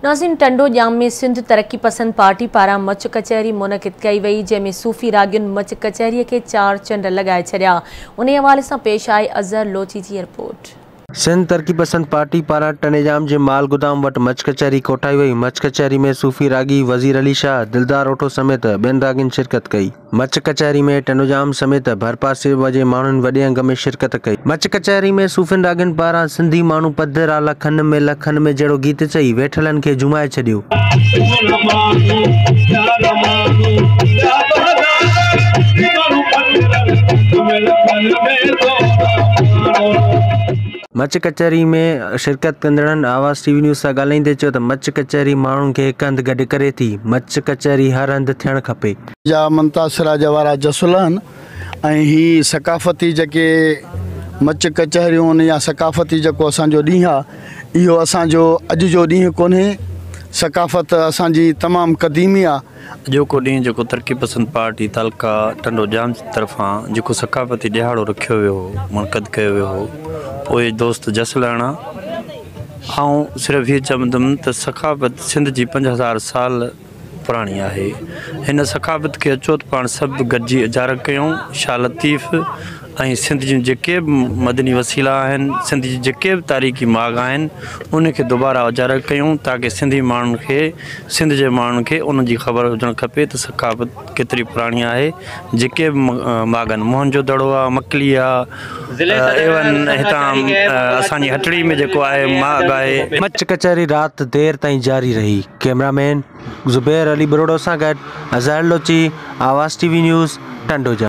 नाज़रीन, टंडो जाम में सिंध तरक्की पसंद पार्टी पारा मच कचहरी मुनक़िद कई वई, जंहिंमें सूफ़ी रागियुनि मच कचहरी के 4 चंड लगाए छॾिया। उन हवाले से पेश आई अज़हर लोची जी रिपोर्ट। सिंध तरक्की पसंद पार्टी पारा टनेजाम जे माल गुदाम वट मच कचहरी कोठाई वई। मच कचहरी में सूफ़ी रागी वज़ीर अली शाह, दिलदार ओठो समेत बेन रागिन शिरकत कई। मच कचहरी में टनेजाम समेत भरपासे वजे माण्हुनि वॾे अंग में शिरकत कई। मच कचहरी में सूफ़िन रागिन पारा सिंधी माण्हू पधर लखन में जहिड़ो गीत चई वेठलनि खे जुमाए छॾियो। मच कचहरी में शिरकत कंदड़नि आवाज़ टीवी न्यूज़ सां ॻाल्हाईंदे चयो त मच कचहरी माण्हुनि खे हिकु हंधि गॾु करे थी। मच कचहरी हर हंधि थियणु खपे। जा मुंतासिरा जा वारा जसुल आहिनि ऐं ही सकाफ़ती जेके मच कचहरियूं आहिनि या सकाफ़ती जेको असांजो ॾींहुं आहे, इहो असांजो अॼु जो ॾींहुं कोन्हे। सकाफ़त असांजी तमामु क़दीमी आहे। अॼोको ॾींहुं जेको तरक्की पसंद पार्टी तालका टंडो जाम जी तरफ़ां जेको सकाफ़ती ॾिहाड़ो रखियो वियो हो, मुनक़द कयो वियो हो, पोइ दोस्त जसलाणा ऐं सिर्फ़ु हीअ चवंदुमि त सकाफ़त सिंध जी 5000 साल पुराणी आहे। हिन सकाफ़त खे अचो त पाण सभु गॾिजी इजारा कयूं। शाह लतीफ़ ऐं सिंध जूं जेके बि मदनी वसीला आहिनि, सिंध जी जेके बि तारीख़ी माग आहिनि, उनखे दुबारा उजागर कयूं ताकी सिंधी माण्हुनि खे, सिंध जे माण्हुनि खे उन जी ख़बर हुजणु खपे त सकाफ़त केतिरी पुराणी आहे। जेके बि माग आहिनि, मोहन जो दड़ो आहे, मकली आहे, एवन हितां असांजी हटड़ी में जेको आहे माग आहे। मच कचहरी राति देर ताईं जारी रही। कैमरामैन ज़ुबैर अली बरोड़ो सां गॾु अज़हर लोची, आवाज़ टीवी न्यूज़, टंडो जाम।